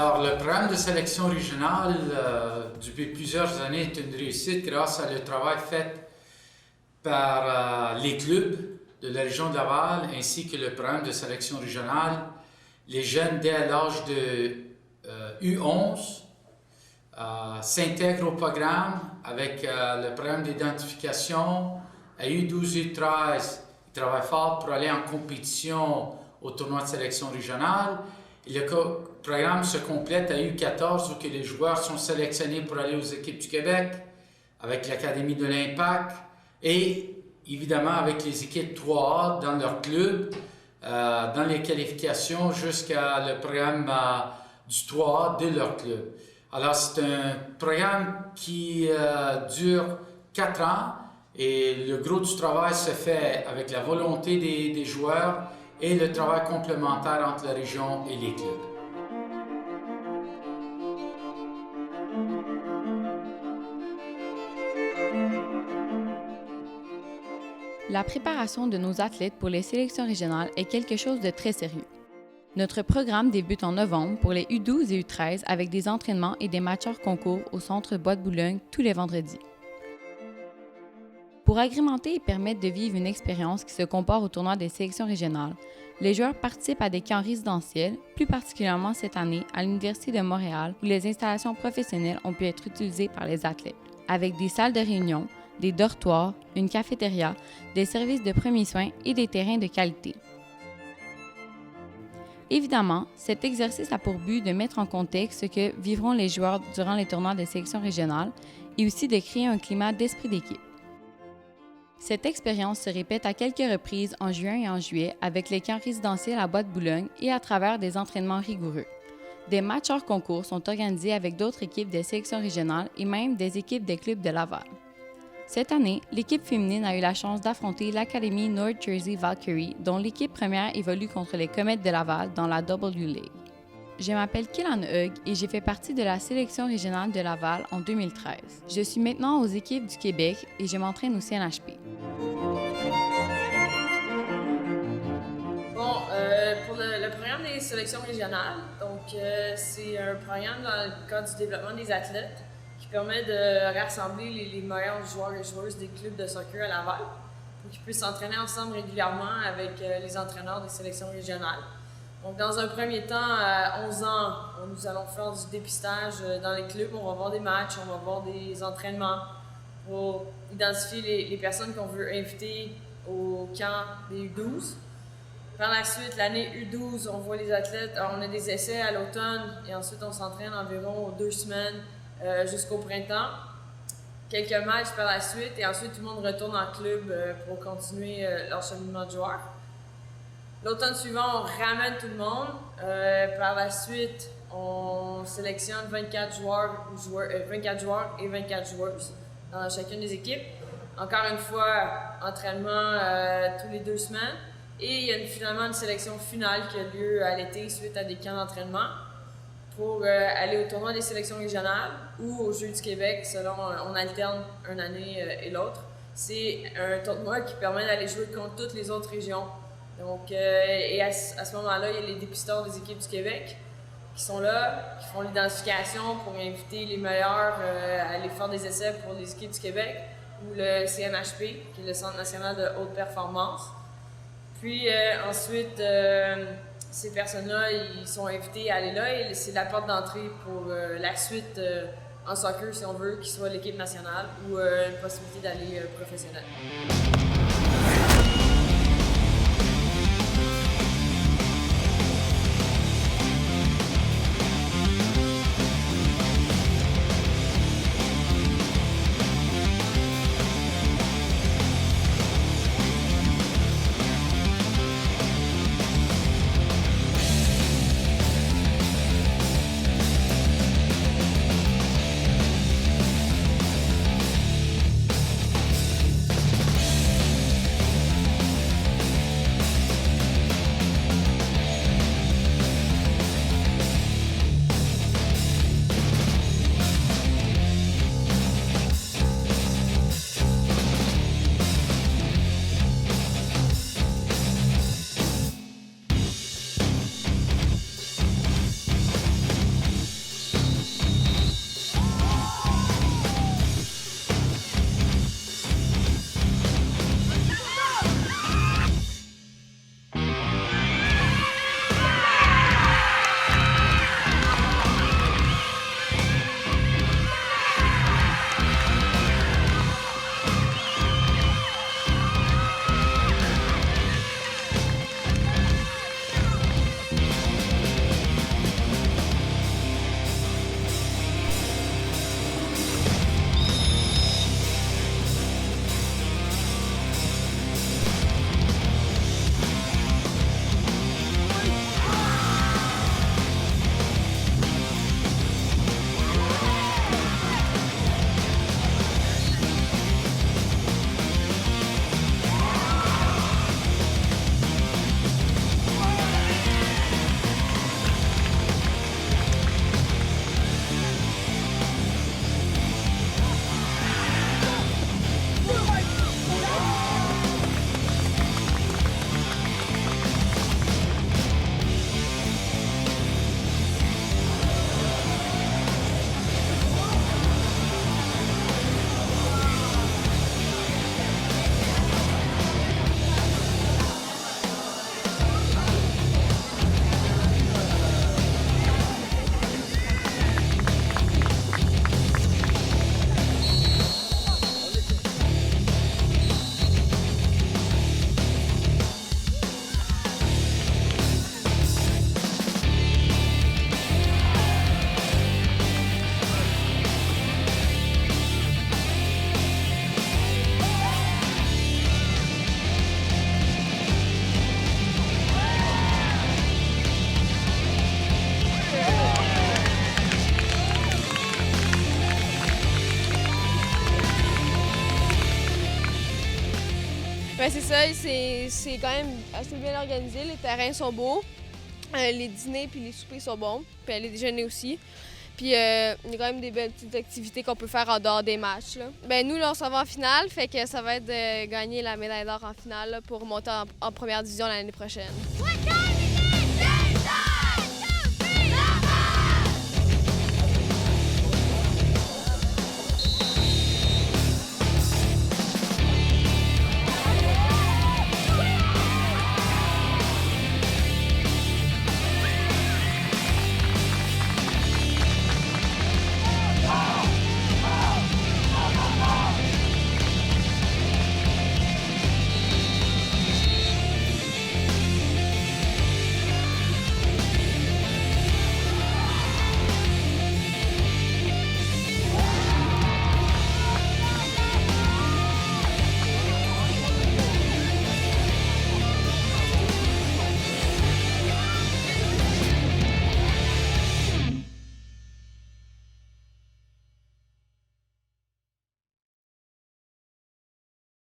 Alors, le programme de sélection régionale, depuis plusieurs années, est une réussite grâce à le travail fait par les clubs de la région de Laval, ainsi que le programme de sélection régionale. Les jeunes, dès l'âge de U11, s'intègrent au programme avec le programme d'identification. À U12, U13, ils travaillent fort pour aller en compétition au tournoi de sélection régionale. Et le programme se complète à U14 où que les joueurs sont sélectionnés pour aller aux équipes du Québec avec l'Académie de l'Impact et évidemment avec les équipes 3A dans leur club, dans les qualifications jusqu'à le programme du 3A de leur club. Alors c'est un programme qui dure 4 ans et le gros du travail se fait avec la volonté des joueurs et le travail complémentaire entre la région et les clubs. La préparation de nos athlètes pour les sélections régionales est quelque chose de très sérieux. Notre programme débute en novembre pour les U12 et U13 avec des entraînements et des matchs hors concours au Centre Bois-de-Boulogne tous les vendredis. Pour agrémenter et permettre de vivre une expérience qui se compare au tournoi des sélections régionales, les joueurs participent à des camps résidentiels, plus particulièrement cette année à l'Université de Montréal où les installations professionnelles ont pu être utilisées par les athlètes, avec des salles de réunion, des dortoirs, une cafétéria, des services de premiers soins et des terrains de qualité. Évidemment, cet exercice a pour but de mettre en contexte ce que vivront les joueurs durant les tournois des sélections régionales et aussi de créer un climat d'esprit d'équipe. Cette expérience se répète à quelques reprises en juin et en juillet avec les camps résidentiels à Bois-de-Boulogne et à travers des entraînements rigoureux. Des matchs hors concours sont organisés avec d'autres équipes des sélections régionales et même des équipes des clubs de Laval. Cette année, l'équipe féminine a eu la chance d'affronter l'Académie North Jersey Valkyrie, dont l'équipe première évolue contre les Comètes de Laval dans la W League. Je m'appelle Kélan Hug et j'ai fait partie de la sélection régionale de Laval en 2013. Je suis maintenant aux équipes du Québec et je m'entraîne au CNHP. Pour le programme des sélections régionales, c'est un programme dans le cadre du développement des athlètes qui permet de rassembler les meilleurs joueurs et joueuses des clubs de soccer à Laval pour qu'ils puissent s'entraîner ensemble régulièrement avec les entraîneurs des sélections régionales. Donc, dans un premier temps, à 11 ans, nous allons faire du dépistage dans les clubs. On va voir des matchs, on va voir des entraînements pour identifier les personnes qu'on veut inviter au camp des U12. Par la suite, l'année U12, on voit les athlètes. Alors, on a des essais à l'automne et ensuite on s'entraîne environ 2 semaines jusqu'au printemps. Quelques matchs par la suite et ensuite tout le monde retourne en club pour continuer leur cheminement de joueurs. L'automne suivant, on ramène tout le monde. Par la suite, on sélectionne 24 joueurs et 24 joueuses dans chacune des équipes. Encore une fois, entraînement tous les 2 semaines. Et il y a finalement une sélection finale qui a lieu à l'été suite à des camps d'entraînement pour aller au tournoi des sélections régionales ou aux Jeux du Québec, selon on alterne une année et l'autre. C'est un tournoi qui permet d'aller jouer contre toutes les autres régions. Donc, et à ce moment-là, il y a les dépisteurs des équipes du Québec qui sont là, qui font l'identification pour inviter les meilleurs à aller faire des essais pour les équipes du Québec ou le CNHP, qui est le Centre national de haute performance. Puis ensuite, ces personnes-là, ils sont invités à aller là et c'est la porte d'entrée pour la suite en soccer, si on veut, qu'il soit l'équipe nationale ou une possibilité d'aller professionnelle. Ouais, c'est ça, c'est quand même assez bien organisé. Les terrains sont beaux, les dîners puis les soupers sont bons, puis les déjeuners aussi. Puis il y a quand même des belles petites activités qu'on peut faire en dehors des matchs. Là. Ben, nous, là, on s'en va en finale, fait que ça va être de gagner la médaille d'or en finale là, pour monter en première division l'année prochaine.